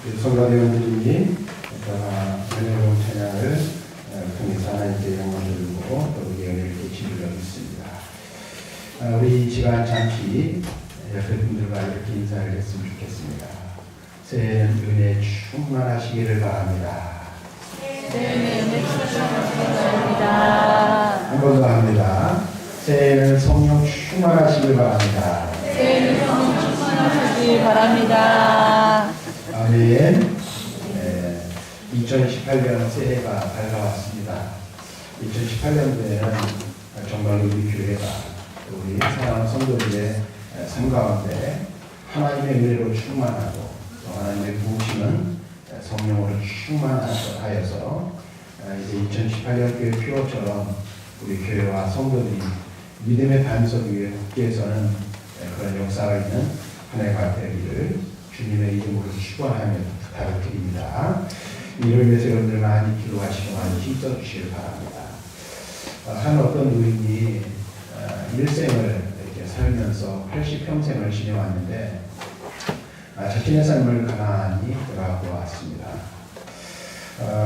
성가대원들이 은혜로운 찬양을 통해서 하나님께 영광을 돌리고 또 우리 은혜를 끼치리라 믿습니다. 우리 이 시간 잠시 옆에 분들과 이렇게 인사를 했으면 좋겠습니다. 새해는 은혜 충만하시기를 바랍니다. 새해는 은혜 충만하시기를 바랍니다. 한 번 더 합니다. 새해는 성령 충만하시기를 바랍니다. 새해는 성령 충만하시기를 바랍니다. 아멘. 2018년 새해가 밝아왔습니다. 2018년도에는 정말로 우리 교회가 또 우리 사랑하는 성도들의 삶 가운데 하나님의 은혜로 충만하고 또 하나님의 부으심은 성령으로 충만하여서 이제 2018년 교회 표어처럼 우리 교회와 성도들이 믿음의 반석 위에 굳게 서는 그런 역사가 있는 한 해가 되기를 주님의 이름으로 축원하며 부탁을 드립니다. 이를 위해서 여러분들 많이 기도하시고 많이 힘써주시길 바랍니다. 한 어떤 노인이 일생을 이렇게 살면서 80평생을 지내왔는데 자신의 삶을 가만히 돌아보았습니다.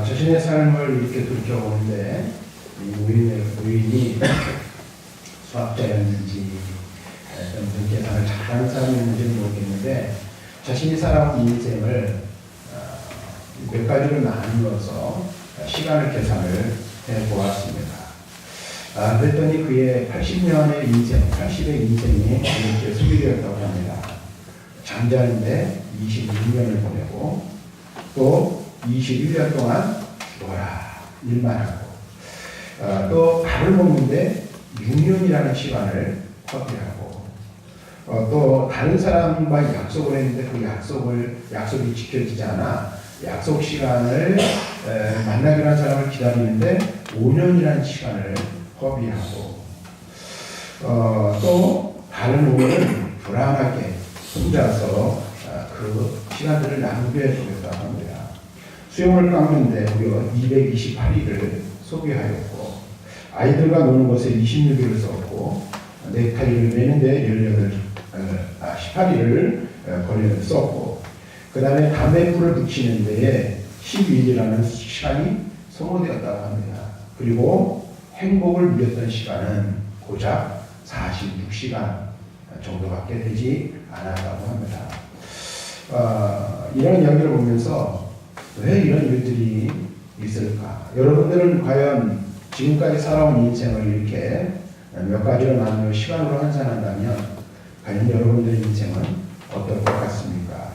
자신의 삶을 이렇게 돌이켜보는데 이 노인이 수학자였는지 무슨 계산을 잘하는 사람이었는지는 모르겠는데 자신이 살아온 인생을 몇 가지로 나누어서 시간을 계산을 해보았습니다. 그랬더니 그의 80년의 인생, 80의 인생이 이렇게 소비되었다고 합니다. 잠자는데 26년을 보내고 또 21년 동안 죽어라 일만 하고 또 밥을 먹는데 6년이라는 시간을 허비하고 또 다른 사람과 약속을 했는데 그 약속이 지켜지지 않아 약속 시간을 만나기로 한 사람을 기다리는데 5년이라는 시간을 허비하고 또 다른 5년은 불안하게 혼자서 그 시간들을 낭비해 주겠다고 합니다. 수영을 깎는데 무려 228일을 소비하였고 아이들과 노는 것에 26일을 썼고 넥타이를 매는데 18일을 썼고 그 다음에 담배불을 붙이는 데에 12일이라는 시간이 소모되었다고 합니다. 그리고 행복을 누렸던 시간은 고작 46시간 정도밖에 되지 않았다고 합니다. 이런 이야기를 보면서 왜 이런 일들이 있을까? 여러분들은 과연 지금까지 살아온 인생을 이렇게 몇 가지로 나누어 시간으로 환산한다면 과연 여러분들의 인생은 어떨 것 같습니까?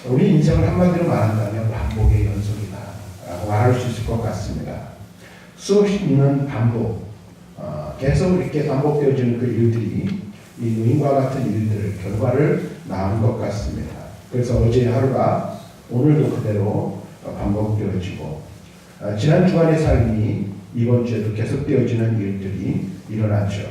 우리 인생을 한마디로 말한다면 반복의 연속이다 라고 말할 수 있을 것 같습니다. 수없이 있는 반복, 계속 이렇게 반복되어지는 그 일들이 이 노인과 같은 일들 결과를 낳은 것 같습니다. 그래서 어제 하루가 오늘도 그대로 반복되어지고 지난 주간의 삶이 이번 주에도 계속되어지는 일들이 일어나죠.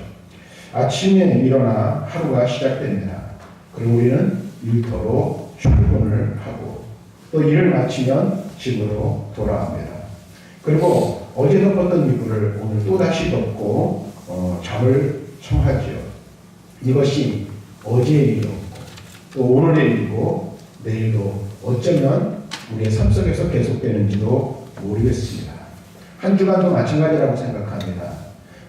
아침에 일어나 하루가 시작됩니다. 그리고 우리는 일터로 출근을 하고 또 일을 마치면 집으로 돌아옵니다. 그리고 어제 덮었던 이불을 오늘 또다시 덮고 잠을 청하지요. 이것이 어제의 일이었고 또 오늘의 일이고 내일도 어쩌면 우리의 삶 속에서 계속되는지도 모르겠습니다. 한 주간도 마찬가지라고 생각합니다.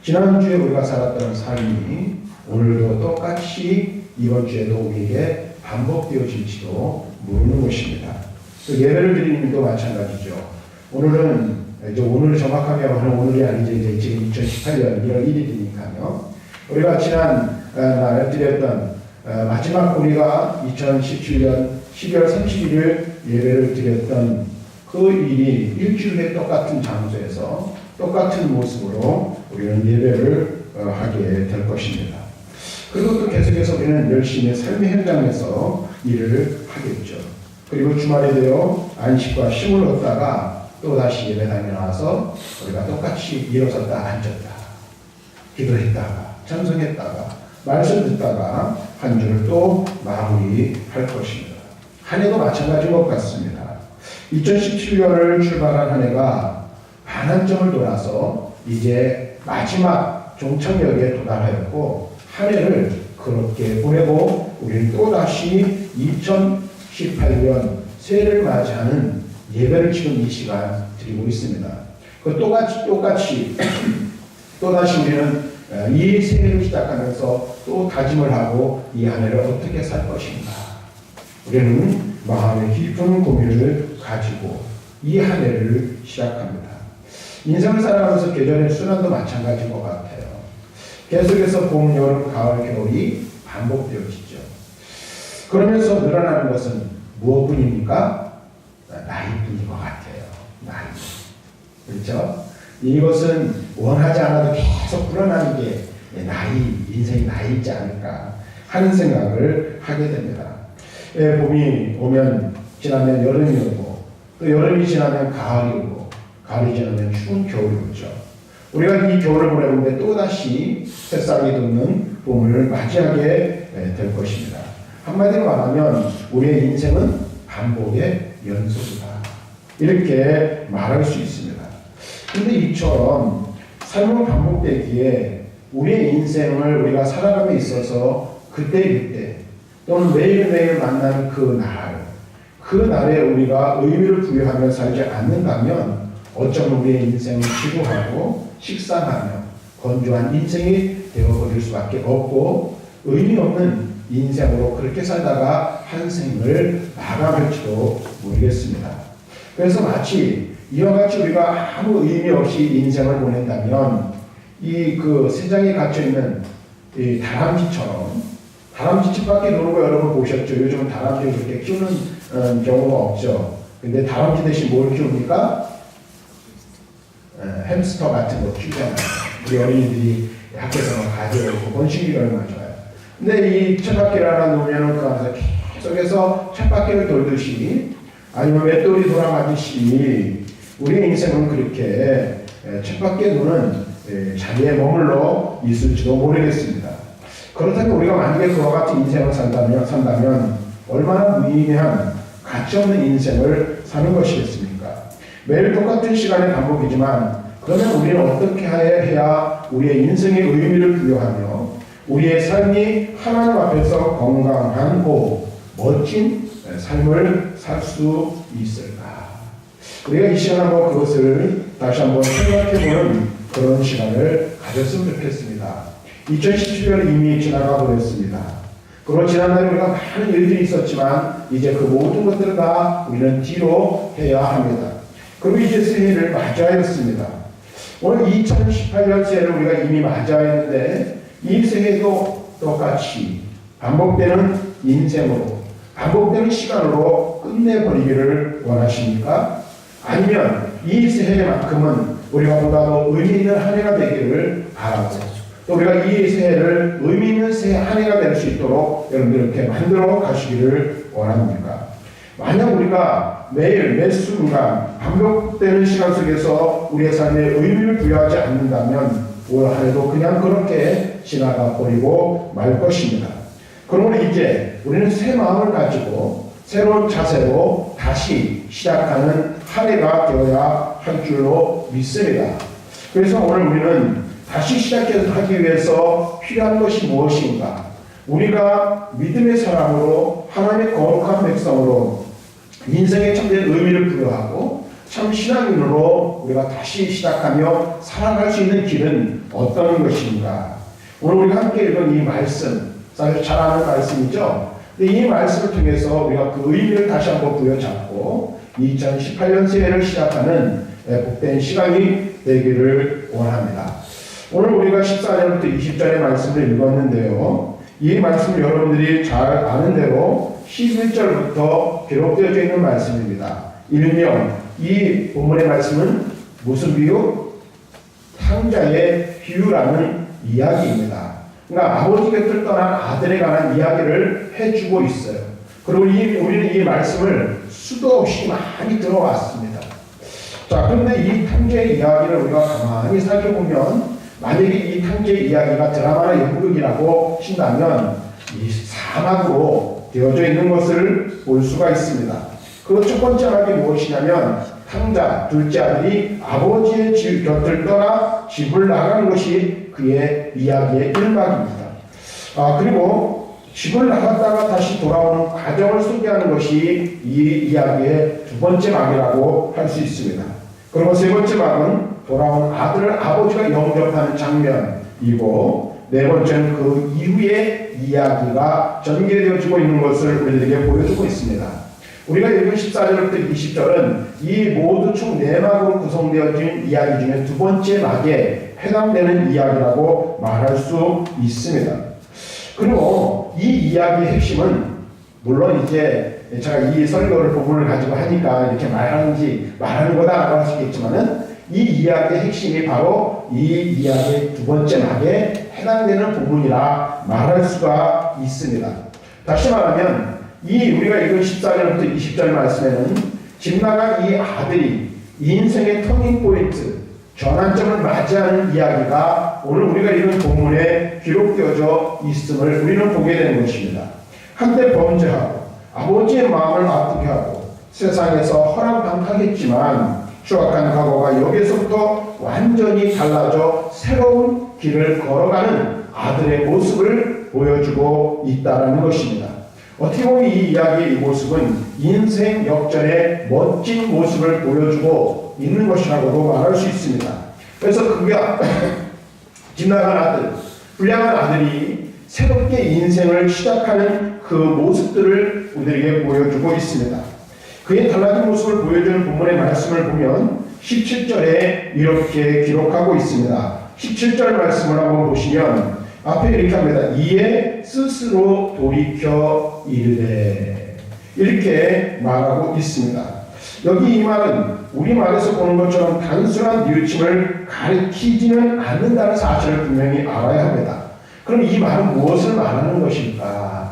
지난주에 우리가 살았던 삶이 오늘도 똑같이 이번 주에도 우리에게 반복되어질지도 모르는 것입니다. 예배를 드리는 일도 마찬가지죠. 오늘을 정확하게 하면 오늘이 아니죠. 이제 지금 2018년 1월 1일이니까요. 우리가 지난 날 드렸던 마지막 우리가 2017년 12월 31일 예배를 드렸던 그 일이 일주일에 똑같은 장소에서 똑같은 모습으로 우리는 예배를 하게 될 것입니다. 그리고 또 계속해서 우리는 열심히 삶의 현장에서 일을 하겠죠. 그리고 주말에 되어 안식과 쉼을 얻다가 또다시 예배당에 나와서 우리가 똑같이 일어섰다 앉았다 기도했다가 찬송했다가 말씀 듣다가 한 주를 또 마무리할 것입니다. 한 해도 마찬가지인 것 같습니다. 2017년을 출발한 한 해가 반환점을 돌아서 이제 마지막 종착역에 도달하였고 한 해를 그렇게 보내고 우리는 또다시 2018년 새해를 맞이하는 예배를 지금 이 시간 드리고 있습니다. 그 똑같이 또다시 우리는 이 새해를 시작하면서 또 다짐을 하고 이 한 해를 어떻게 살 것인가. 우리는 마음의 깊은 고민을 가지고 이 한 해를 시작합니다. 인생을 살아가면서 계절의 순환도 마찬가지인 것 같아요. 계속해서 봄, 여름, 가을, 겨울이 반복되어지죠. 그러면서 늘어나는 것은 무엇뿐입니까? 나이뿐인 것 같아요. 나이. 그렇죠? 이것은 원하지 않아도 계속 불어나는 게 인생이 나이지 않을까 하는 생각을 하게 됩니다. 봄이 오면 지나면 여름이 오고 또 여름이 지나면 가을이 오고 가을이 지나면 추운 겨울이 오죠. 우리가 이 겨울을 보내는데 또다시 새싹이 돋는 봄을 맞이하게 될 것입니다. 한마디로 말하면 우리의 인생은 반복의 연속이다. 이렇게 말할 수 있습니다. 그런데 이처럼 삶은 반복되기에 우리의 인생을 우리가 살아감에 있어서 그때 또는 매일매일 만나는 그 날에 우리가 의미를 부여하며 살지 않는다면 어쩌면 우리의 인생은 지루하고 식상하며 건조한 인생이 되어버릴 수밖에 없고 의미 없는 인생으로 그렇게 살다가 한 생을 마감할지도 모르겠습니다. 그래서 마치 이와 같이 우리가 아무 의미 없이 인생을 보낸다면 이 그 세상에 갇혀있는 이 다람쥐처럼 다람쥐 밖에 노는 여러분 보셨죠? 요즘은 다람쥐를 그렇게 키우는 경우가 없죠. 근데 다람쥐 대신 뭘 키웁니까? 햄스터 같은 거 키우잖아요. 우리 어린이들이 학교에서 가져오고 번식이 얼마나 좋아요. 근데 이 쳇바퀴를 하나 놓으면 그 안에서 계속해서 쳇바퀴를 돌듯이 아니면 맷돌이 돌아가듯이 우리의 인생은 그렇게 쳇바퀴에 도는 자리에 머물러 있을지도 모르겠습니다. 그렇다면 우리가 만약에 그와 같은 인생을 산다면 얼마나 무의미한 가치없는 인생을 사는 것이겠습니까? 매일 똑같은 시간의 반복이지만 그러면 우리는 어떻게 해야 우리의 인생의 의미를 부여하며 우리의 삶이 하나님 앞에서 건강하고 멋진 삶을 살 수 있을까? 우리가 이 시간 한번 그것을 다시 한번 생각해보는 그런 시간을 가졌으면 좋겠습니다. 2017년이 이미 지나가 버렸습니다. 그리고 지난날에 우리가 많은 일들이 있었지만 이제 그 모든 것들을 다 우리는 뒤로 해야 합니다. 그리고 이제 새해를 맞이하였습니다. 오늘 2018년 새해를 우리가 이미 맞이하였는데 이 새해도 똑같이 반복되는 인생으로 반복되는 시간으로 끝내버리기를 원하십니까? 아니면 이 새해만큼은 우리가 보다도 의미 있는 한 해가 되기를 바라고 또 우리가 이 새해를 의미 있는 새해 한 해가 될 수 있도록 여러분들 이렇게 만들어 가시기를 원합니다. 만약 우리가 매일 매 순간 반복되는 시간 속에서 우리의 삶에 의미를 부여하지 않는다면 올 한 해도 그냥 그렇게 지나가 버리고 말 것입니다. 그러므로 이제 우리는 새 마음을 가지고 새로운 자세로 다시 시작하는 한 해가 되어야 할 줄로 믿습니다. 그래서 오늘 우리는 다시 시작하기 위해서 필요한 것이 무엇인가? 우리가 믿음의 사람으로 하나님의 거룩한 백성으로 인생에 참된 의미를 부여하고 참 신앙인으로 우리가 다시 시작하며 살아갈 수 있는 길은 어떤 것인가? 오늘 우리가 함께 읽은 이 말씀, 사실 잘 아는 말씀이죠. 근데 이 말씀을 통해서 우리가 그 의미를 다시 한번 부여잡고 2018년 새해를 시작하는 복된 시간이 되기를 원합니다. 오늘 우리가 14절부터 20절의 말씀을 읽었는데요. 이 말씀 여러분들이 잘 아는 대로 11절부터 기록되어져 있는 말씀입니다. 일명 이 본문의 말씀은 무슨 비유? 탕자의 비유라는 이야기입니다. 그러니까 아버지 곁을 떠난 아들에 관한 이야기를 해주고 있어요. 그리고 우리는 이 말씀을 수도 없이 많이 들어왔습니다. 자, 그런데 이 탕자의 이야기를 우리가 가만히 살펴보면 만약에 이 탕자의 이야기가 드라마나 연극이라고 친다면 이 사막으로 되어져 있는 것을 볼 수가 있습니다. 그 첫 번째 말이 무엇이냐면 탕자, 둘째 아들이 아버지의 곁을 떠나 집을 나가는 것이 그의 이야기의 일막입니다. 그리고 집을 나갔다가 다시 돌아오는 과정을 소개하는 것이 이 이야기의 두 번째 막이라고 할 수 있습니다. 그리고 세 번째 막은 돌아온 아들을 아버지가 영접하는 장면이고, 네 번째는 그 이후의 이야기가 전개되어지고 있는 것을 우리들에게 보여주고 있습니다. 우리가 읽은 14절부터 20절은 이 모두 총 4막으로 구성되어진 이야기 중에 두 번째 막에 해당되는 이야기라고 말할 수 있습니다. 그리고 이 이야기의 핵심은, 물론 이제 제가 이 설교를 부분을 가지고 하니까 이렇게 말하는 거다라고 할 수 있겠지만은, 이 이야기의 핵심이 바로 이 이야기의 두 번째 막에 해당되는 부분이라 말할 수가 있습니다. 다시 말하면 이 우리가 읽은 14절부터 20절 말씀에는 집 나간 이 아들이 인생의 터닝포인트, 전환점을 맞이하는 이야기가 오늘 우리가 읽은 본문에 기록되어져 있음을 우리는 보게 되는 것입니다. 한때 범죄하고 아버지의 마음을 아프게 하고 세상에서 허랑방탕했지만 추악한 과거가 여기서부터 완전히 달라져 새로운 길을 걸어가는 아들의 모습을 보여주고 있다는 것입니다. 어떻게 보면 이 이야기의 이 모습은 인생 역전의 멋진 모습을 보여주고 있는 것이라고도 말할 수 있습니다. 그래서 그가 집 나간 아들, 불량한 아들이 새롭게 인생을 시작하는 그 모습들을 우리에게 보여주고 있습니다. 그의 달라진 모습을 보여주는 본문의 말씀을 보면 17절에 이렇게 기록하고 있습니다. 17절 말씀을 한번 보시면 앞에 이렇게 합니다. 이에 스스로 돌이켜 이르되, 이렇게 말하고 있습니다. 여기 이 말은 우리말에서 보는 것처럼 단순한 뉘우침을 가리키지는 않는다는 사실을 분명히 알아야 합니다. 그럼 이 말은 무엇을 말하는 것일까?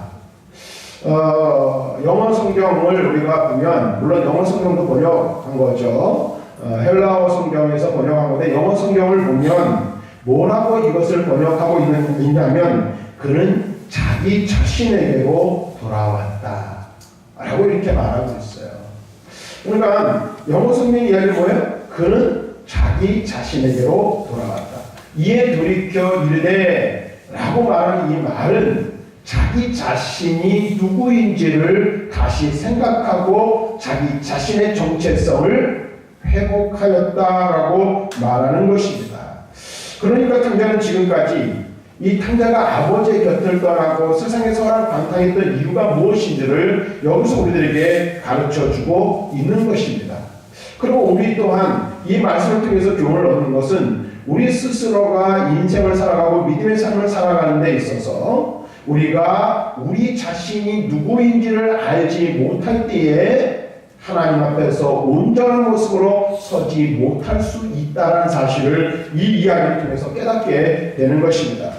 영어 성경을 우리가 보면, 물론 영어 성경도 번역한 거죠. 헬라어 성경에서 번역한 건데, 영어 성경을 보면 뭐라고 이것을 번역하고 있냐면, 그는 자기 자신에게로 돌아왔다 라고 이렇게 말하고 있어요. 그러니까 영어 성경 이야기는 뭐예요? 그는 자기 자신에게로 돌아왔다. 이에 돌이켜 이르되 라고 말하는 이 말은 자기 자신이 누구인지를 다시 생각하고 자기 자신의 정체성을 회복하였다라고 말하는 것입니다. 그러니까 탕자는 지금까지 이 탕자가 아버지의 곁을 떠나고 세상에서 허랑방탕했던 이유가 무엇인지를 여기서 우리들에게 가르쳐주고 있는 것입니다. 그리고 우리 또한 이 말씀을 통해서 교훈을 얻는 것은 우리 스스로가 인생을 살아가고 믿음의 삶을 살아가는 데 있어서 우리가 우리 자신이 누구인지를 알지 못할 때에 하나님 앞에서 온전한 모습으로 서지 못할 수 있다는 사실을 이 이야기를 통해서 깨닫게 되는 것입니다.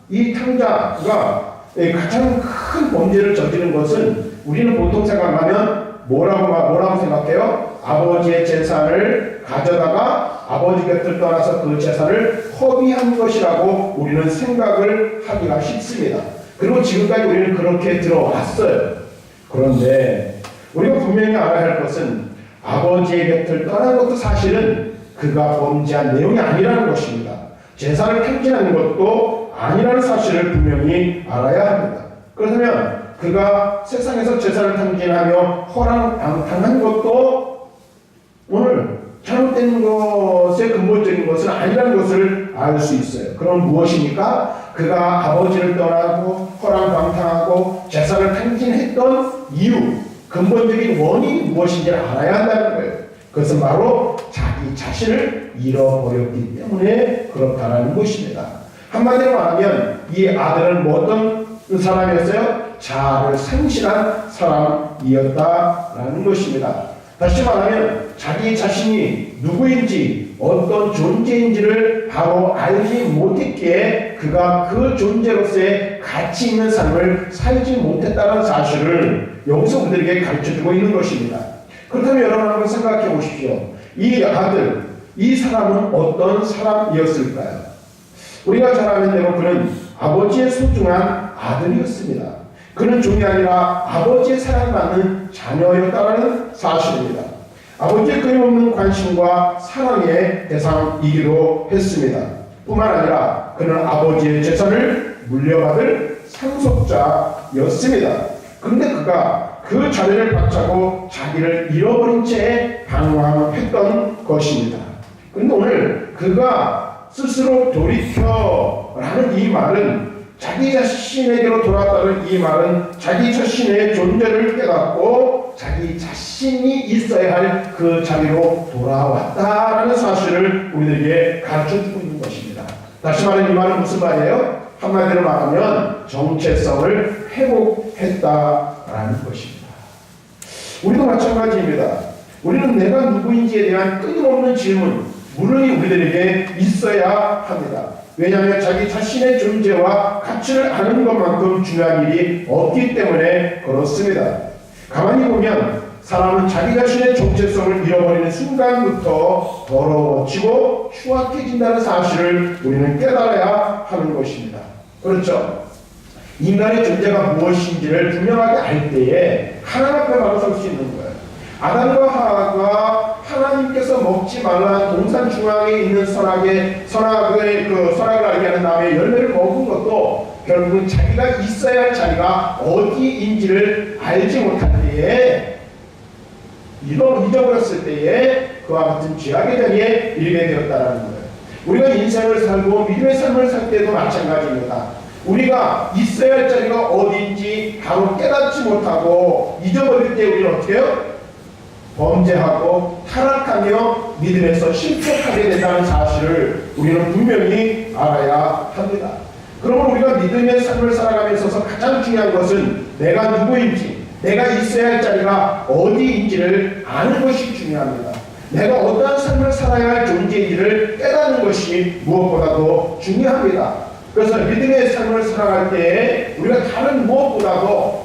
이 탕자가 가장 큰 범죄를 저지른 것은 우리는 보통 생각하면 뭐라고 생각해요? 아버지의 재산을 가져다가 아버지 곁을 떠나서 그 재산을 허비한 것이라고 우리는 생각을 하기가 쉽습니다. 그리고 지금까지 우리는 그렇게 들어왔어요. 그런데 우리가 분명히 알아야 할 것은 아버지의 곁을 떠난 것도 사실은 그가 범죄한 내용이 아니라는 것입니다. 재산을 탕진하는 것도 아니라는 사실을 분명히 알아야 합니다. 그렇다면 그가 세상에서 재산을 탕진하며 허랑방탕한 것도 오늘 잘못된 것의 근본적인 것은 아니라는 것을 알 수 있어요. 그럼 무엇입니까? 그가 아버지를 떠나고 허랑방탕하고 재산을 탕진했던 이유, 근본적인 원인이 무엇인지를 알아야 한다는 거예요. 그것은 바로 자기 자신을 잃어버렸기 때문에 그렇다는 것입니다. 한마디로 말하면 이 아들은 어떤 사람이었어요? 자아를 상실한 사람이었다라는 것입니다. 다시 말하면 자기 자신이 누구인지 어떤 존재인지를 바로 알지 못했기에 그가 그 존재로서의 가치 있는 삶을 살지 못했다는 사실을 여기서 우리들에게 가르쳐주고 있는 것입니다. 그렇다면 여러분 한번 생각해 보십시오. 이 아들, 이 사람은 어떤 사람이었을까요? 우리가 잘 아는 대로 그는 아버지의 소중한 아들이었습니다. 그는 종이 아니라 아버지의 사랑받는 자녀였다는 사실입니다. 아버지의 끊임없는 관심과 사랑의 대상이기도 했습니다. 뿐만 아니라 그는 아버지의 재산을 물려받을 상속자였습니다. 근데 그가 그 자리를 박차고 자기를 잃어버린 채 방황했던 것입니다. 근데 오늘 그가 스스로 돌이켜라는 이 말은 자기 자신에게로 돌아왔다는 이 말은 자기 자신의 존재를 깨닫고 자기 자신이 있어야 할 그 자리로 돌아왔다라는 사실을 우리들에게 가르쳐주고 있는 것입니다. 다시 말해 이 말은 무슨 말이에요? 한마디로 말하면 정체성을 회복했다라는 것입니다. 우리도 마찬가지입니다. 우리는 내가 누구인지에 대한 끊임없는 질문, 물음이 우리들에게 있어야 합니다. 왜냐하면 자기 자신의 존재와 가치를 아는 것만큼 중요한 일이 없기 때문에 그렇습니다. 가만히 보면 사람은 자기 자신의 정체성을 잃어버리는 순간부터 더러워지고 추악해진다는 사실을 우리는 깨달아야 하는 것입니다. 그렇죠? 인간의 존재가 무엇인지를 분명하게 알 때에 하나님 앞에 바로 설 수 있는 거예요. 아담과 하와가 하나님께서 먹지 말라는 동산 중앙에 있는 선악을 알게 하는 다음에 열매를 먹은 것도 결국은 자기가 있어야 할 자리가 어디인지를 알지 못할 때에 잊어버렸을 때에 그와 같은 죄악의 자리에 이르게 되었다는 거예요. 우리가 인생을 살고 믿음의 삶을 살 때도 마찬가지입니다. 우리가 있어야 할 자리가 어디인지 바로 깨닫지 못하고 잊어버릴 때 우리는 어떻게 해요? 범죄하고 타락하며 믿음에서 실족하게 된다는 사실을 우리는 분명히 알아야 합니다. 그러면 우리가 믿음의 삶을 살아가면서 있어서 가장 중요한 것은 내가 누구인지, 내가 있어야 할 자리가 어디인지를 아는 것이 중요합니다. 내가 어떠한 삶을 살아야 할 존재인지를 깨닫는 것이 무엇보다도 중요합니다. 그래서 믿음의 삶을 살아갈 때에 우리가 다른 무엇보다도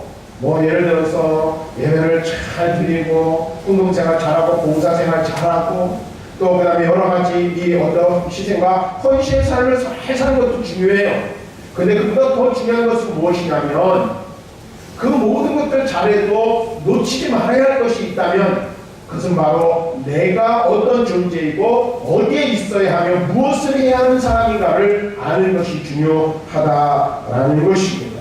예를 들어서 예배를 잘 드리고 운동생활 잘하고 봉사생활 잘하고 또 그 다음에 여러 가지 이 어떤 희생과 헌신의 삶을 잘 사는 것도 중요해요. 근데 그보다 더 중요한 것은 무엇이냐면 그 모든 것들 잘해도 놓치지 말아야 할 것이 있다면 그것은 바로 내가 어떤 존재이고 어디에 있어야 하며 무엇을 해야 하는 사람인가를 아는 것이 중요하다라는 것입니다.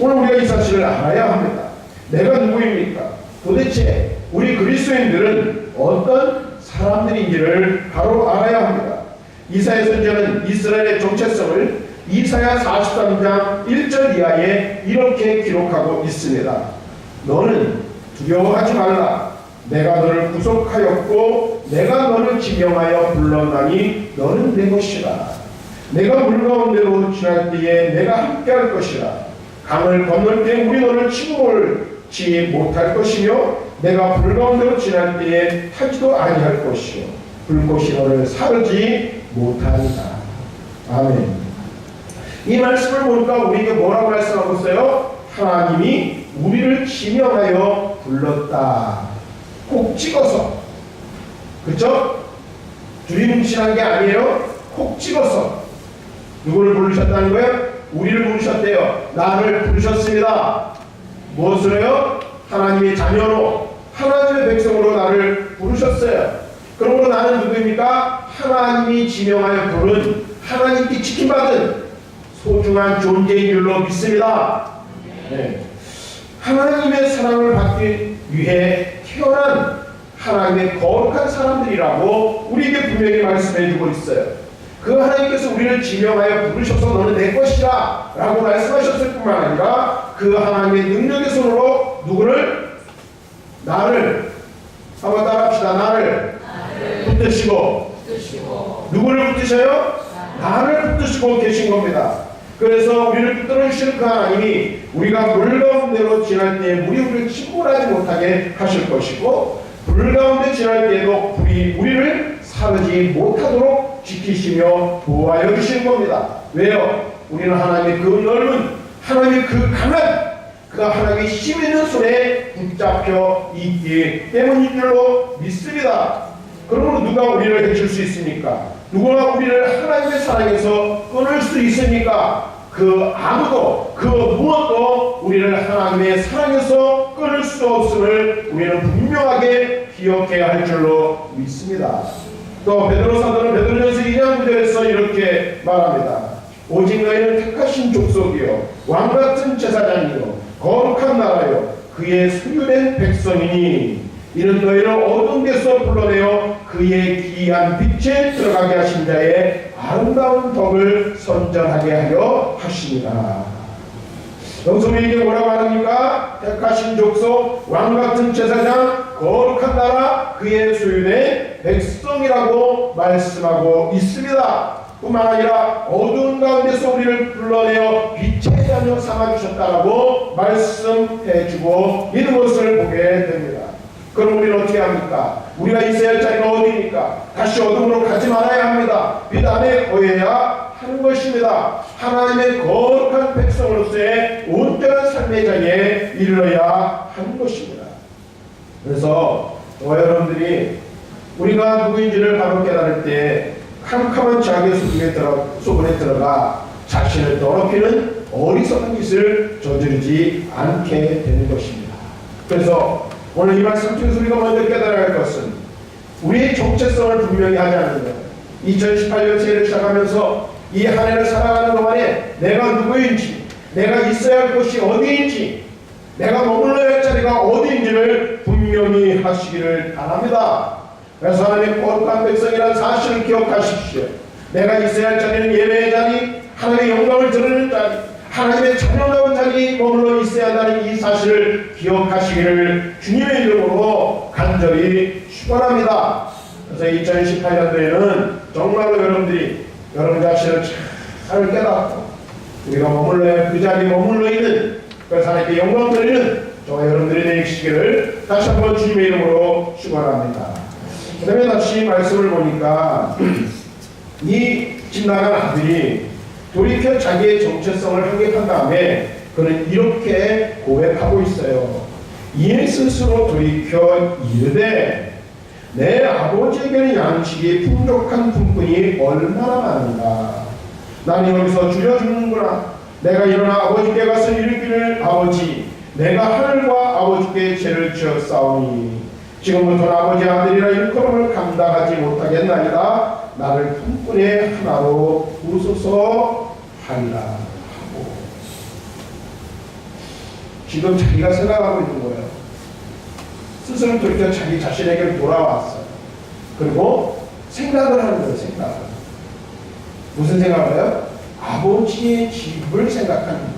오늘 우리가 이 사실을 알아야 합니다. 내가 누구입니까? 도대체 우리 그리스도인들은 어떤 사람들인지를 바로 알아야 합니다. 이사야 선지자는 이스라엘의 정체성을 이사야 43장 1절 이하에 이렇게 기록하고 있습니다. 너는 두려워하지 말라. 내가 너를 구속하였고 내가 너를 지명하여 불렀나니 너는 내 것이라. 내가 물 가운데로 지날 때에 내가 함께할 것이라. 강을 건널 때 우리 너를 침몰치 못할 것이며 내가 불 가운데로 지날 때에 타지도 아니할 것이요 불꽃이 너를 사르지 못하리라. 아멘. 이 말씀을 보니까 우리에게 뭐라고 말씀하고 있어요? 하나님이 우리를 지명하여 불렀다. 콕 찍어서. 그렇죠? 두리뭉실한 게 아니에요. 콕 찍어서. 누구를 부르셨다는 거예요? 우리를 부르셨대요. 나를 부르셨습니다. 무엇을 해요? 하나님의 자녀로 하나님의 백성으로 나를 부르셨어요. 그러므로 나는 누구입니까? 하나님이 지명하여 부른 하나님께 지킴받은 소중한 존재인 줄로 믿습니다. 네. 하나님의 사랑을 받기 위해 태어난 하나님의 거룩한 사람들이라고 우리에게 분명히 말씀해주고 있어요. 그 하나님께서 우리를 지명하여 부르셔서 너는 내 것이다 라고 말씀하셨을 뿐만 아니라 그 하나님의 능력의 손으로 누구를? 나를 한번 따라합시다. 나를 붙드시고 누구를 붙드셔요? 나를 붙드시고 계신 겁니다. 그래서 우리를 붙들어 주시는 그 하나님이 우리가 물 가운데로 지날 때에 물이 우리를 침몰하지 못하게 하실 것이고 물 가운데 지날 때에도 불이 우리를 사르지 못하도록 지키시며 보호하여 주시는 겁니다. 왜요? 우리는 하나님의 그 넓은 하나님의 그 강한 그 하나님의 힘 있는 손에 붙잡혀 있기 때문인 줄로 믿습니다. 그러므로 누가 우리를 해줄 수 있습니까? 누가 우리를 하나님의 사랑에서 끊을 수 있습니까? 그 아무도 그 무엇도 우리를 하나님의 사랑에서 끊을 수 없음을 우리는 분명하게 기억해야 할 줄로 믿습니다. 또 베드로 사도는 베드로전서 2장 9절에서 이렇게 말합니다. 오직 너희는 택하신 족속이요 왕같은 제사장이요 거룩한 나라요 그의 소유된 백성이니 이는 너희를 어두운 데서 불러내어 그의 기이한 빛에 들어가게 하신 자의 아름다운 덕을 선전하게 하려 하십니다. 여기서 우리에게 뭐라고 하십니까? 택하신 족속, 왕같은 제사장, 거룩한 나라, 그의 소유된 백성이라고 말씀하고 있습니다. 뿐만 아니라 어두운 가운데서 우리를 불러내어 빛의 자녀 삼아주셨다라고 말씀해주고 있는 것을 보게 됩니다. 그럼 우리는 어떻게 합니까? 우리가 있어야 할 자리가 어디입니까? 다시 어둠으로 가지 말아야 합니다. 빛 안에 거해야 하는 것입니다. 하나님의 거룩한 백성으로서의 온전한 삶의 자리에 이르러야 하는 것입니다. 그래서 여러분들이 우리가 누구인지를 바로 깨달을 때 캄캄한 자기의 소굴에 들어가 자신을 더럽히는 어리석은 짓을 저지르지 않게 되는 것입니다. 그래서 오늘 이 말씀 통해서 우리가 먼저 깨달아야 할 것은 우리의 정체성을 분명히 하지 않는 것. 2018년 새해를 시작하면서 이 한 해를 살아가는 동안에 내가 누구인지, 내가 있어야 할 곳이 어디인지, 내가 머물러야 할 자리가 어디인지를 분명히 하시기를 바랍니다. 그래서 하나님의 거룩한 백성이라는 사실을 기억하십시오. 내가 있어야 할 자리는 예배의 자리, 하나님의 영광을 드러내는 자리, 하나님의 자녀다운 자리에 머물러 있어야 한다는 이 사실을 기억하시기를 주님의 이름으로 간절히 축원합니다. 그래서 2018년도에는 정말로 여러분들이 여러분 자신을 잘 깨닫고 우리가 머물러야 할 그 자리에 머물러 있는 그래서 하나님께 영광 드리는 저와 여러분들이 되시기를 다시 한번 주님의 이름으로 축원합니다. 그 다음에 다시 말씀을 보니까 이 집 나간 아들이 돌이켜 자기의 정체성을 확립한 다음에 그는 이렇게 고백하고 있어요. 이에 스스로 돌이켜 이르되 내 아버지에게는 양식이 풍족한 품꾼이 얼마나 많은가. 나는 여기서 줄여 죽는구나. 내가 일어나 아버지께 가서 이르기를 아버지 내가 하늘과 아버지께 죄를 지었사오니 지금부터는 아버지 아들이라 일컬음을 감당하지 못하겠나이다. 나를 품꾼의 하나로 부르소서 하리라 하고 지금 자기가 생각하고 있는 거예요. 스스로 돌이켜 자기 자신에게 돌아왔어요. 그리고 생각을 하는 거예요. 생각을. 무슨 생각을 해요? 아버지의 집을 생각하는 거예요.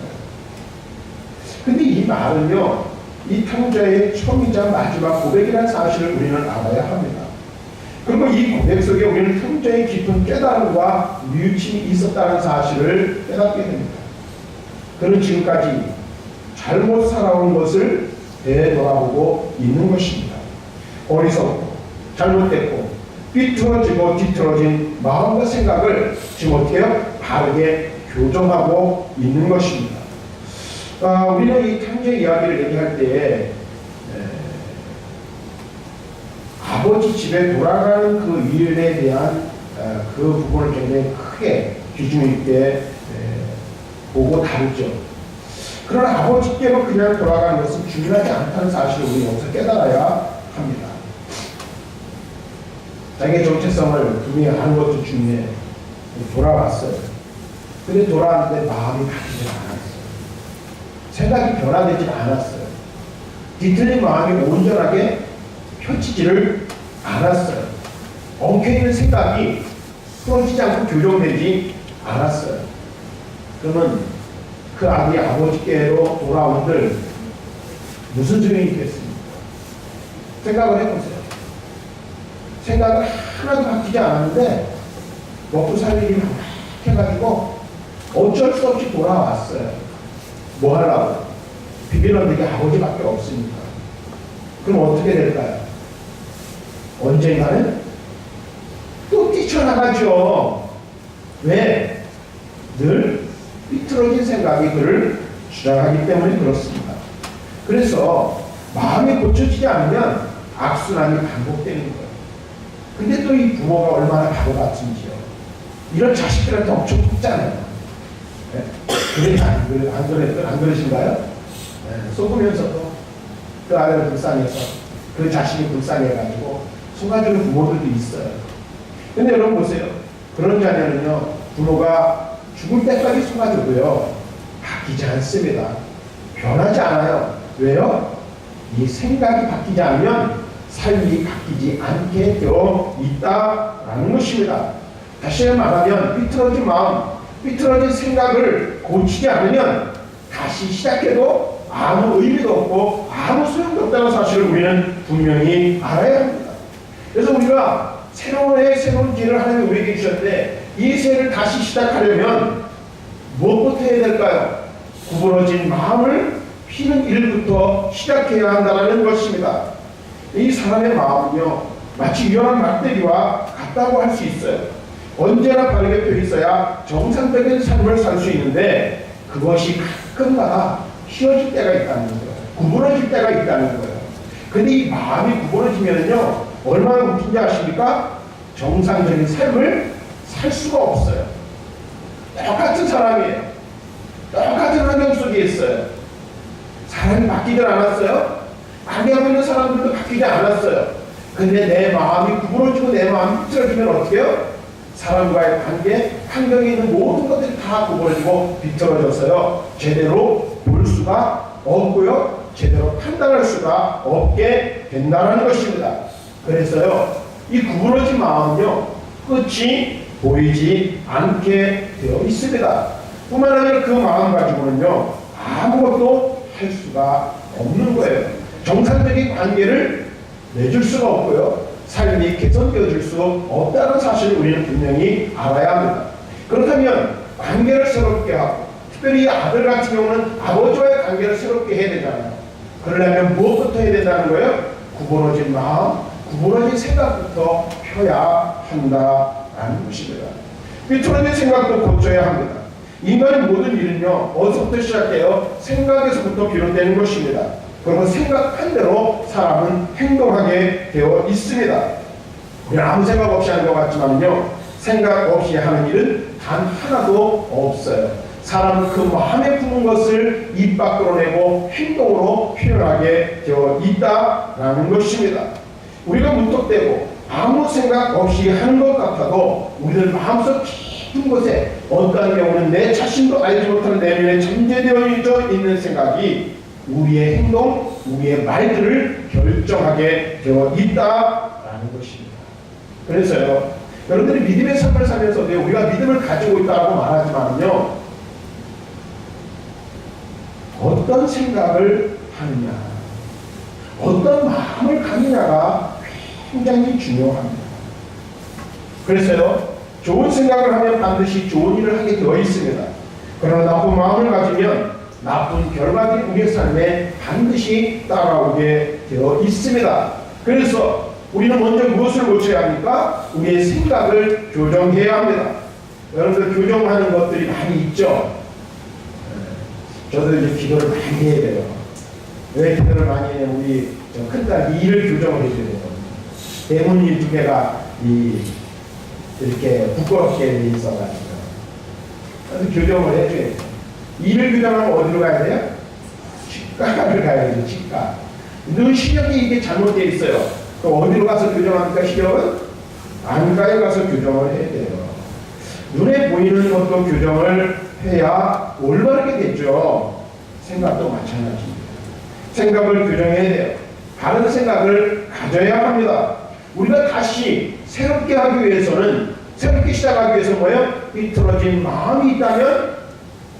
근데 이 말은요, 이 탕자의 처음이자 마지막 고백이라는 사실을 우리는 알아야 합니다. 그리고 이 고백 속에 우리는 탕자의 깊은 깨달음과 뉘우침이 있었다는 사실을 깨닫게 됩니다. 그는 지금까지 잘못 살아온 것을 되돌아보고 있는 것입니다. 어리석고 잘못됐고 삐뚤어지고 뒤틀어진 마음과 생각을 지금 어떻게 해요? 바르게 교정하고 있는 것입니다. 우리는 이 탕제 이야기를 얘기할 때에 아버지 집에 돌아가는 그 일에 대한 그 부분을 굉장히 크게 비중 있게 보고 다루죠. 그러나 아버지께로 그냥 돌아가는 것은 중요하지 않다는 사실을 우리 여기서 깨달아야 합니다. 자기의 정체성을 분명히 아는 것도 중요해. 돌아왔어요. 근데 돌아왔는데 마음이 바뀌지 않았어요. 생각이 변화되지 않았어요. 뒤틀린 마음이 온전하게 펼치지를 않았어요. 엉켜있는 생각이 풀어지지 않고 교정되지 않았어요. 그러면 그 아들이 아버지께로 돌아온들 무슨 소용이 있겠습니까? 생각을 해보세요. 생각을 하나도 바뀌지 않았는데 먹고 살 일이 막 해가지고 어쩔 수 없이 돌아왔어요. 뭐 하려고? 비비는 데게 아버지밖에 없으니까. 그럼 어떻게 될까요? 언젠가는 또 뛰쳐나가죠. 왜? 늘 삐뚤어진 생각이 그를 주장하기 때문에 그렇습니다. 그래서 마음이 고쳐지지 않으면 악순환이 반복되는 거예요. 근데 또 이 부모가 얼마나 바보 같은지요. 이런 자식들한테 엄청 뽑잖아요. 네? 안 그러신가요? 네. 속으면서도 그 아들을 불쌍해서 그 자식이 불쌍해가지고 속아주는 부모들도 있어요. 근데 여러분 보세요. 그런 자녀는요, 부모가 죽을 때까지 속아줘도요, 바뀌지 않습니다. 변하지 않아요. 왜요? 이 생각이 바뀌지 않으면 삶이 바뀌지 않게 되어 있다라는 것입니다. 다시 말하면 삐뚤어진 마음, 삐뚤어진 생각을 고치지 않으면 다시 시작해도 아무 의미도 없고 아무 소용도 없다는 사실을 우리는 분명히 알아야 합니다. 그래서 우리가 새로운 해, 새로운 길을 하나님이 우리에게 주셨는데 이 새해를 다시 시작하려면 무엇부터 해야 될까요? 구부러진 마음을 피는 일부터 시작해야 한다는 것입니다. 이 사람의 마음은요, 마치 위험한 막대기와 같다고 할 수 있어요. 언제나 바르게 펴 있어야 정상적인 삶을 살 수 있는데 그것이 가끔가다 휘어질 때가 있다는 거예요. 구부러질 때가 있다는 거예요. 근데 이 마음이 구부러지면요, 얼마나 웃긴지 아십니까? 정상적인 삶을 살 수가 없어요. 똑같은 사람이에요. 똑같은 환경 속에 있어요. 사람이 바뀌지 않았어요? 관계하고 있는 사람들도 바뀌지 않았어요. 근데 내 마음이 구부러지고 내 마음이 비틀어지면 어떻게 해요? 사람과의 관계, 환경에 있는 모든 것들이 다 구부러지고 비틀어져서요, 제대로 볼 수가 없고요, 제대로 판단할 수가 없게 된다는 것입니다. 그래서요, 이 구부러진 마음은요, 끝이 보이지 않게 되어 있습니다. 뿐만 아니라 그 마음 가지고는요, 아무것도 할 수가 없는 거예요. 정상적인 관계를 맺을 수가 없고요, 삶이 개선되어질 수 없다는 사실을 우리는 분명히 알아야 합니다. 그렇다면 관계를 새롭게 하고, 특별히 아들 같은 경우는 아버지와의 관계를 새롭게 해야 되잖아요. 그러려면 무엇부터 해야 된다는 거예요? 구부러진 마음, 구부러진 생각부터 펴야 한다라는 것입니다. 비틀어진 생각도 고쳐야 합니다. 인간의 모든 일은요, 어디서부터 시작해요? 생각에서부터 비롯되는 것입니다. 그러면 생각한 대로 사람은 행동하게 되어 있습니다. 우리는 아무 생각 없이 하는 것 같지만요, 생각 없이 하는 일은 단 하나도 없어요. 사람은 그 마음에 품은 것을 입 밖으로 내고 행동으로 표현하게 되어 있다라는 것입니다. 우리가 무턱대고 아무 생각 없이 하는 것 같아도 우리는 마음속 깊은 곳에 어떤 경우는 내 자신도 알지 못하는 내면에 잠재되어 있는 생각이 우리의 행동, 우리의 말들을 결정하게 되어 있다라는 것입니다. 그래서요, 여러분들이 믿음의 삶을 살면서도 우리가 믿음을 가지고 있다고 말하지만요, 어떤 생각을 하느냐, 어떤 마음을 갖느냐가 굉장히 중요합니다. 그래서요, 좋은 생각을 하면 반드시 좋은 일을 하게 되어 있습니다. 그러나 나쁜 마음을 가지면 나쁜 결과들이 우리의 삶에 반드시 따라오게 되어 있습니다. 그래서 우리는 먼저 무엇을 고쳐야 합니까? 우리의 생각을 교정해야 합니다. 여러분들 교정하는 것들이 많이 있죠. 저도 이제 기도를 많이 해야 돼요. 왜 기도를 많이 해요? 우리 큰딸 일을 교정을 해줘야 돼요. 대문이 두 개가 이렇게 부끄럽게 돼 있어가지고 그래서 교정을 해줘야 돼요. 일을 교정하면 어디로 가야 돼요? 치과를 가야 돼요. 치과. 눈 시력이 이게 잘못되어 있어요. 그럼 어디로 가서 교정합니까? 시력은? 안과에 가서 교정을 해야 돼요. 눈에 보이는 것도 교정을 해야 올바르게 되죠. 생각도 마찬가지입니다. 생각을 교정해야 돼요. 바른 생각을 가져야 합니다. 우리가 다시 새롭게 하기 위해서는, 새롭게 시작하기 위해서 뭐예요? 비틀어진 마음이 있다면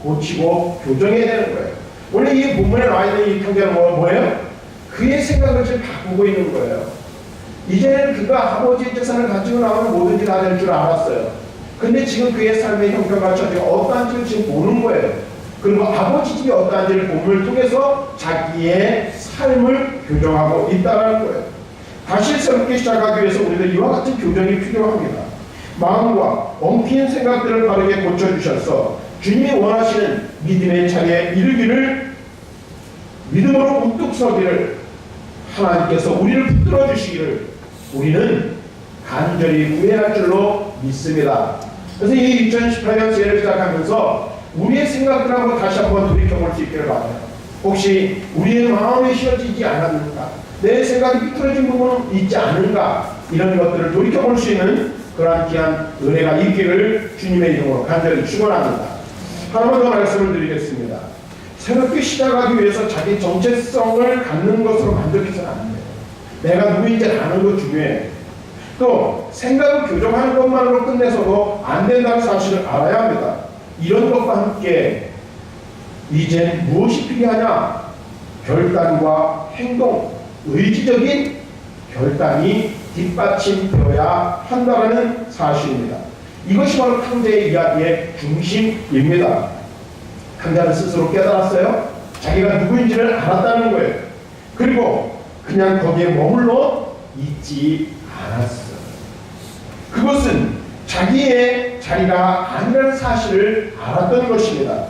고치고 교정해야 되는 거예요. 원래 이 본문에 나와 있는 이 판결은 뭐예요? 그의 생각을 지금 바꾸고 있는 거예요. 이제는 그가 아버지의 재산을 가지고 나오면 뭐든지 다 될 줄 알았어요. 근데 지금 그의 삶의 형편과 처지가 어떠한지를 지금 보는 거예요. 그리고 아버지 집이 어떠한지를 본문을 통해서 자기의 삶을 교정하고 있다는 거예요. 다시 새롭게 시작하기 위해서 우리도 이와 같은 교정이 필요합니다. 마음과 엉킨 생각들을 바르게 고쳐주셔서 주님이 원하시는 믿음의 차례에 이르기를, 믿음으로 우뚝 서기를 하나님께서 우리를 붙들어 주시기를 우리는 간절히 구해할 줄로 믿습니다. 그래서 이 2018년 새해를 시작하면서 우리의 생각들하고 다시 한번 돌이켜볼 수 있기를 바라요. 혹시 우리의 마음에 휘어지지 않았는가, 내 생각이 비틀어진 부분은 있지 않은가, 이런 것들을 돌이켜볼 수 있는 그러한 귀한 은혜가 있기를 주님의 이름으로 간절히 축원합니다. 하나만 더 말씀을 드리겠습니다. 새롭게 시작하기 위해서 자기 정체성을 갖는 것으로 만족해서는 안 돼요. 내가 누구인지 아는 거 중요해요. 또 생각을 교정하는 것만으로 끝내서도 안 된다는 사실을 알아야 합니다. 이런 것과 함께 이제 무엇이 필요하냐? 결단과 행동, 의지적인 결단이 뒷받침되어야 한다는 사실입니다. 이것이 바로 탕자의 이야기의 중심입니다. 탕자는 스스로 깨달았어요. 자기가 누구인지를 알았다는 거예요. 그리고 그냥 거기에 머물러 있지 않았어요. 그것은 자기의 자리가 아니라는 사실을 알았던 것입니다.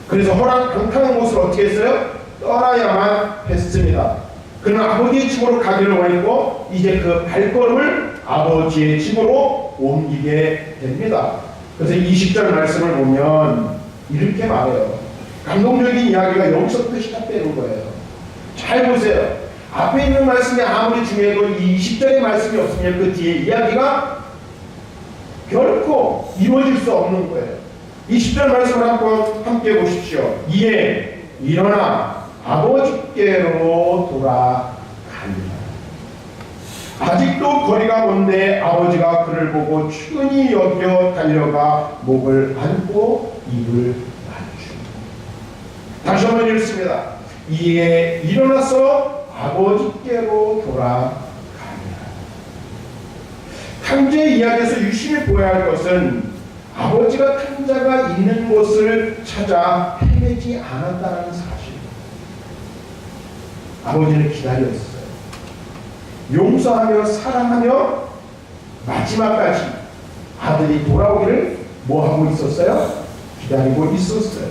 그래서 강탕한 곳을 어떻게 했어요? 떠나야만 했습니다. 그는 아버지의 집으로 가기를 원했고 이제 그 발걸음을 아버지의 집으로 옮기게 됩니다. 그래서 20절 말씀을 보면 이렇게 말해요. 감동적인 이야기가 여기서부터 시작되는 거예요. 잘 보세요. 앞에 있는 말씀이 아무리 중요해도 이 20절의 말씀이 없으면 그 뒤에 이야기가 결코 이루어질 수 없는 거예요. 20절 말씀을 한번 함께 보십시오. 이에 일어나 아버지께로 돌아갑니다. 아직도 거리가 먼데 아버지가 그를 보고 충분히 여겨 달려가 목을 안고 입을 맞춥니다. 다시 한번 읽습니다. 이에 일어나서 아버지께로 돌아갑니다. 탕자의 이야기에서 유심히 보아야 할 것은 아버지가 탕자가 있는 곳을 찾아 헤매지 않았다는 사실입니다. 아버지는 기다렸어요. 용서하며 사랑하며 마지막까지 아들이 돌아오기를 뭐하고 있었어요? 기다리고 있었어요.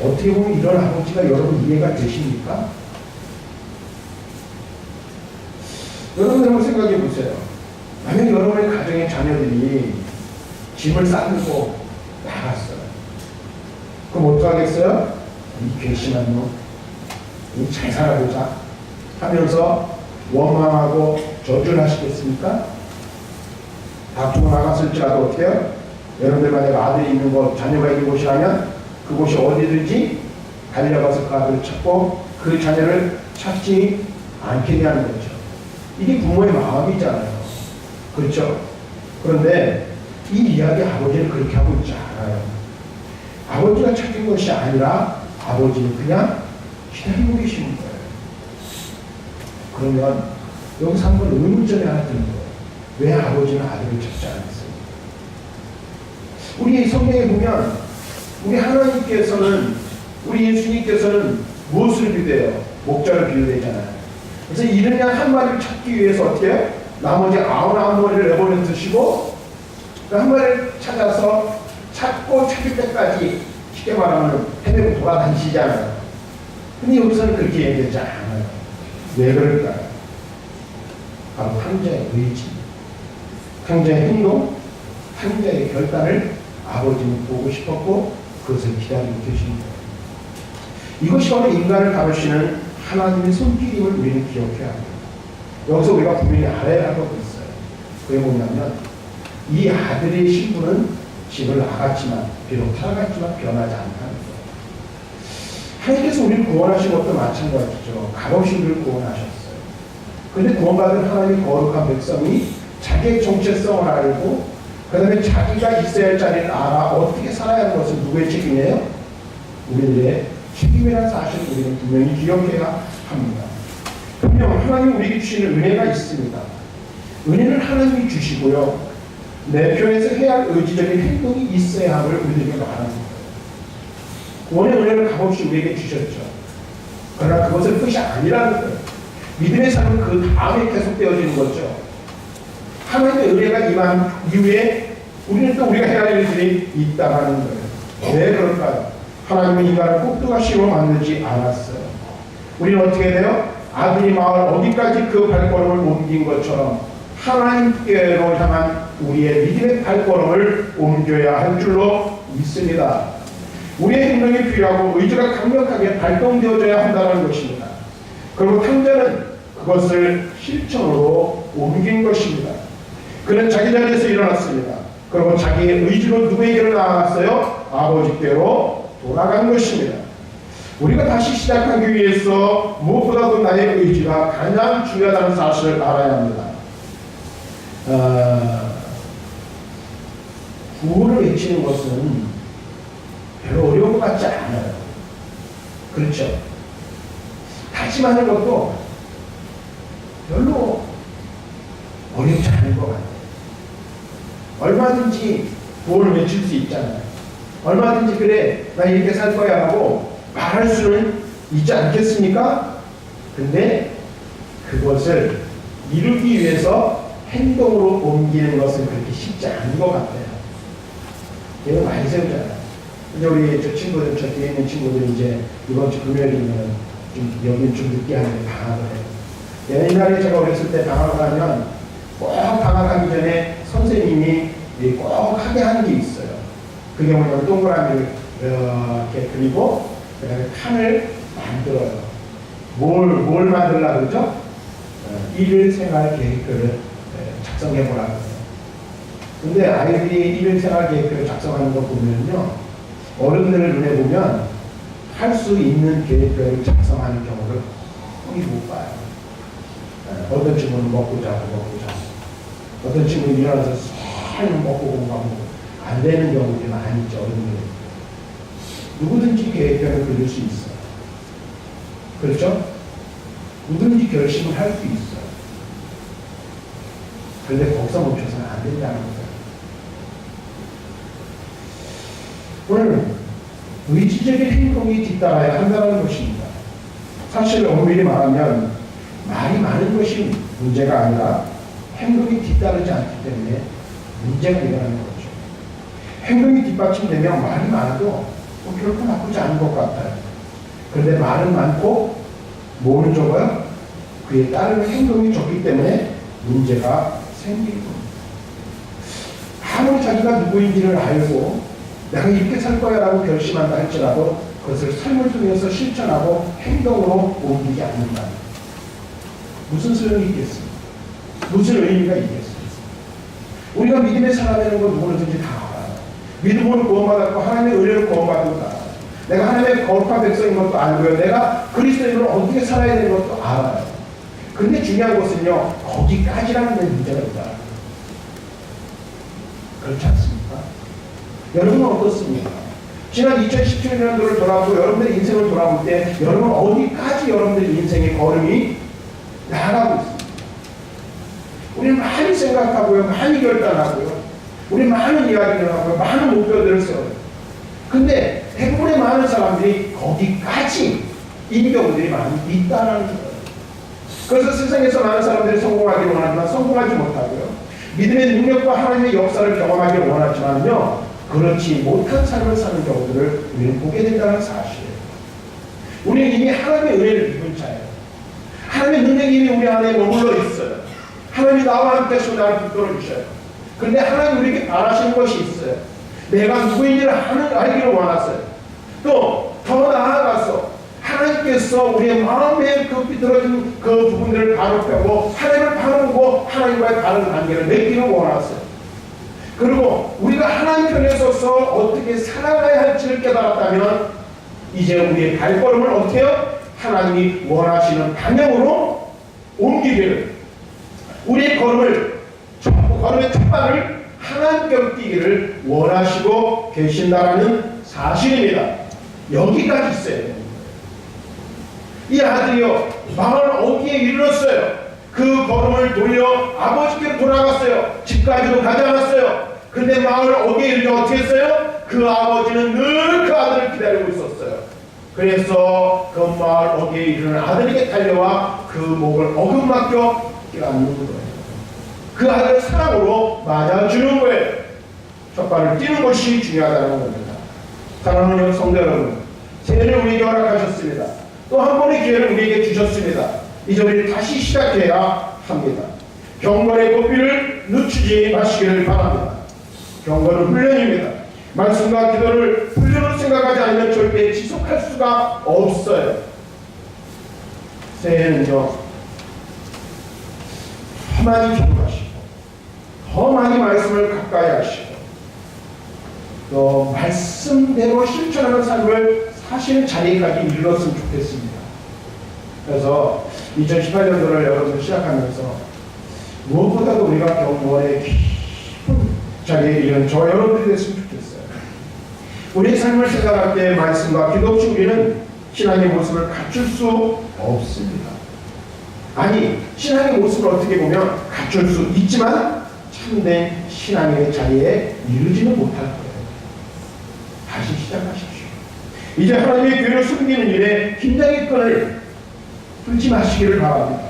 어떻게 보면 이런 아버지가 여러분 이해가 되십니까? 여러분 한번 생각해 보세요. 만약 여러분의 가정의 자녀들이 짐을 싸들고 나갔어요. 그럼 어떡하겠어요? 이 괘씸한 놈, 이 잘 살아보자 하면서 원망하고 저주를 하시겠습니까? 다투고 나갔을지라도 어때요? 여러분들 만약 아들이 있는 곳, 자녀가 있는 곳이라면 그곳이 어디든지 달려가서 그 아들을 찾고 그 자녀를 찾지 않게 하는 거죠. 이게 부모의 마음이잖아요. 그렇죠? 그런데 이 이야기 아버지는 그렇게 하고 있지 않아요. 아버지가 찾은 것이 아니라 아버지는 그냥 기다리고 계시는 거예요. 그러면 여기서 한번 의문점이 하나 드는 거예요. 왜 아버지는 아들을 찾지 않았어요? 우리 성경에 보면 우리 하나님께서는 우리 예수님께서는 무엇을 비유해요? 목자를 비유되잖아요. 그래서 이른 양 한 마리를 찾기 위해서 어떻게 해요? 나머지 99마리를 내버려 두시고 그 한 마리를 찾아서 찾고 찾을 때까지 쉽게 말하면 헤매고 돌아다니시잖아요. 근데 여기서는 그렇게 얘기하지 않아요. 왜 그럴까요? 바로 탕자의 의지, 탕자의 행동, 탕자의 결단을 아버지는 보고 싶었고 그것을 기다리고 계신 거예요. 이것이 바로 인간을 다루시는 하나님의 손길임을 우리는 기억해야 합니다. 여기서 우리가 분명히 알아야 할 것도 있어요. 그게 뭐냐면 이 아들의 신분은 집을 나갔지만 비록 살아갔지만 변하지 않다는 거예요. 하나님께서 우리를 구원하신 것도 마찬가지죠. 값없이 우리를 구원하셨어요. 그런데 구원받은 하나님의 거룩한 백성이 자기의 정체성을 알고 그 다음에 자기가 있어야 할 자리를 알아 어떻게 살아야 하는 것은 누구의 책임이에요? 우리의 책임이라는 사실을 우리는 분명히 기억해야 합니다. 분명 하나님 우리에게 주시는 은혜가 있습니다. 은혜는 하나님이 주시고요. 내 편에서 해야 할 의지적인 행동이 있어야 함을 우리에게 말하는 거예요. 구원의 은혜를 값없이 우리에게 주셨죠. 그러나 그것은 끝이 아니라는 거예요. 믿음의 삶은 그 다음에 계속되어지는 거죠. 하나님의 은혜가 임한 이후에 우리는 또 우리가 해야 할 일들이 있다는 거예요. 왜 그럴까요? 하나님은 인간을 꼭두가시로 만들지 않았어요. 우리는 어떻게 돼요? 아들이 마을 어디까지 그 발걸음을 옮긴 것처럼 하나님께로 향한 우리의 믿음의 발걸음을 옮겨야 할 줄로 믿습니다. 우리의 행동이 필요하고 의지가 강력하게 발동되어져야 한다는 것입니다. 그리고 탕자는 그것을 실천으로 옮긴 것입니다. 그는 자기 자리에서 일어났습니다. 그리고 자기의 의지로 누구에게로 나아갔어요? 아버지께로 돌아간 것입니다. 우리가 다시 시작하기 위해서 무엇보다도 나의 의지가 가장 중요하다는 사실을 알아야 합니다. 구호를 외치는 것은 별로 어려운 것 같지 않아요. 그렇죠? 다짐하는 것도 별로 어렵지 않은 것 같아요. 얼마든지 구호를 외칠 수 있잖아요. 얼마든지 그래 나 이렇게 살 거야 하고 말할 수는 있지 않겠습니까? 근데 그것을 이루기 위해서 행동으로 옮기는 것은 그렇게 쉽지 않은 것 같아요. 이거 많이 세우잖아요. 근데 우리 저 친구들, 저 뒤에 있는 친구들이 이제 이번 주 금요일이면 좀 여긴 좀 늦게 하는데 방학을 해요. 옛날에 제가 어렸을 때 방학을 하면 꼭 방학하기 전에 선생님이 꼭 하게 하는 게 있어요. 그게 뭐냐면 동그라미를 이렇게 그리고 그 다음에 칸을 만들어요. 뭘 만들려고 그러죠? 일일 생활 계획표를 작성해 보라고 해요. 근데 아이들이 일일 생활 계획표를 작성하는 거 보면요, 어른들을 눈에 보면 할 수 있는 계획표를 작성하는 경우를 거의 못 봐요. 어떤 친구는 먹고 자고 어떤 친구는 일어나서 살 먹고 공부하고 안 되는 경우들이 많이 있죠. 어른들. 누구든지 계획표를 그릴 수 있어요. 그렇죠? 누구든지 결심을 할 수 있어요. 그런데 거기서 멈춰서는 안 된다는 거예요. 오늘 의지적인 행동이 뒤따라야 한다는 것입니다. 사실 엄밀히 말하면 말이 많은 것이 문제가 아니라 행동이 뒤따르지 않기 때문에 문제가 일어나는 거죠. 행동이 뒷받침되면 말이 많아도 결코 나쁘지 않은 것 같아요. 그런데 말은 많고 뭐는 적어요? 그에 따르는 행동이 적기 때문에 문제가 생기는 겁니다. 아무리 자기가 누구인지를 알고 내가 이렇게 살 거야 라고 결심한다 할지라도 그것을 삶을 통해서 실천하고 행동으로 옮기지 않는다. 무슨 소용이 있겠습니까? 무슨 의미가 있겠습니까? 우리가 믿음의 사람이라는 건 누구든지 다 알아요. 믿음으로 구원받았고 하나님의 은혜로 구원받은 다 알아요. 내가 하나님의 거룩한 백성인 것도 알고요. 내가 그리스도인으로 어떻게 살아야 되는 것도 알아요. 근데 중요한 것은요, 거기까지라는 데 문제가 있다. 그렇지 않습니까? 여러분은 어떻습니까? 지난 2017년도를 돌아보고 여러분들의 인생을 돌아볼 때 여러분 어디까지 여러분들의 인생의 걸음이 나아가고 있습니까? 우리는 많이 생각하고요, 많이 결단하고요, 우리 많은 이야기를 하고요, 많은 목표들을 세워요. 근데 대부분의 많은 사람들이 거기까지 인 경우들이 많이 있다는 거예요. 그래서 세상에서 많은 사람들이 성공하기를 원하지만 성공하지 못하고요, 믿음의 능력과 하나님의 역사를 경험하기를 원하지만요, 그렇지 못한 삶을 사는 경우들을 우리는 보게 된다는 사실이에요. 우리는 이미 하나님의 은혜를 입은 자예요. 하나님의 능력이 이미 우리 안에 머물러 있어요. 하나님이 나와 함께 하시고 나를 붙들어 주셔요. 그런데 하나님 우리에게 바라시는 것이 있어요. 내가 누구인지를 알기를 원하세요. 또 더 나아가서 하나님께서 우리의 마음에 그 비틀어진 그 부분들을 바로 펴고 하나님을 바라보고 하나님과의 다른 관계를 맺기를 원하세요. 그리고 우리가 하나님 편에 서서 어떻게 살아가야 할지를 깨달았다면 이제 우리의 발걸음을 어떻게 해요? 하나님이 원하시는 방향으로 옮기기를, 우리의 걸음의 첫 발을 하나님께로 뛰기를 원하시고 계신다라는 사실입니다. 여기까지 있어야 됩니다. 이 아들이요, 마을 어귀에 이르렀어요. 그 걸음을 돌려 아버지께로 돌아갔어요. 집까지도 가지 않았어요. 근데 마을 어귀에 이르러 어떻게 했어요? 그 아버지는 늘 그 아들을 기다리고 있었어요. 그래서 그 마을 어귀에 이르는 아들에게 달려와 그 목을 어긋맞겨 끼안는 거예요. 그 아들을 사랑으로 맞아주는 거예요. 첫 발을 뛰는 것이 중요하다는 겁니다. 사랑하는 성도 여러분, 새해를 우리에게 허락하셨습니다. 또 한 번의 기회를 우리에게 주셨습니다. 이제 우리 다시 시작해야 합니다. 경건의 고삐를 늦추지 마시기를 바랍니다. 경건은 훈련입니다. 말씀과 기도를 훈련으로 생각하지 않으면 절대 지속할 수가 없어요. 새해는요, 더 많이 기도하시고 더 많이 말씀을 가까이 하시고 또 말씀대로 실천하는 삶을 사시는 자리까지 이르렀으면 좋겠습니다. 그래서 2018년도를 여러분 시작하면서 무엇보다도 우리가 경건의 깊은 자리에 이른 저와 여러분들이 됐으면 좋겠어요. 우리의 삶을 생각할 때 말씀과 기도 없이 우리는 신앙의 모습을 갖출 수 없습니다. 아니, 신앙의 모습을 어떻게 보면 갖출 수 있지만 참된 신앙의 자리에 이르지는 못할 거예요. 다시 시작하십시오. 이제 하나님의 교회를 숨기는 일에 긴장의 끈을 풀지 마시기를 바랍니다.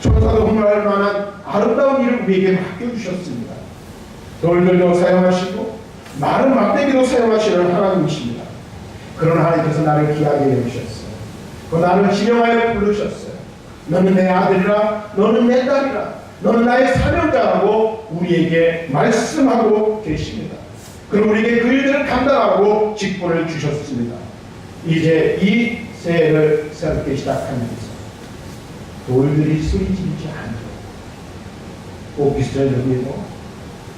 천사도 흥할 만한 아름다운 일을 우리에게 맡겨주셨습니다. 돌들도 사용하시고 마른 막대기도 사용하시는 하나님이십니다. 그런 하나님께서 나를 귀하게 여기셨어요. 그 나를 지명하여 부르셨어요. 너는 내 아들이라, 너는 내 딸이라, 너는 나의 사명자라고 우리에게 말씀하고 계십니다. 그럼 우리에게 그 일들을 감당하고 직분을 주셨습니다. 이제 이 새해를 새롭게 시작하면서 돌들이 소리 지르지 않도록 오피스를 누리고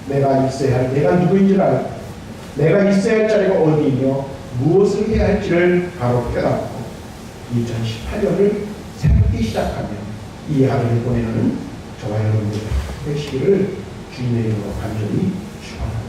내가 있어야 할 내가 누구인지를 알고 내가 있어야 할 자리가 어디이며 무엇을 해야 할지를 바로 깨닫고 2018년을 새롭게 시작하며 이 하루를 보내는 저와 여러분들 되시기를 주님의 이름으로 간절히 축원합니다.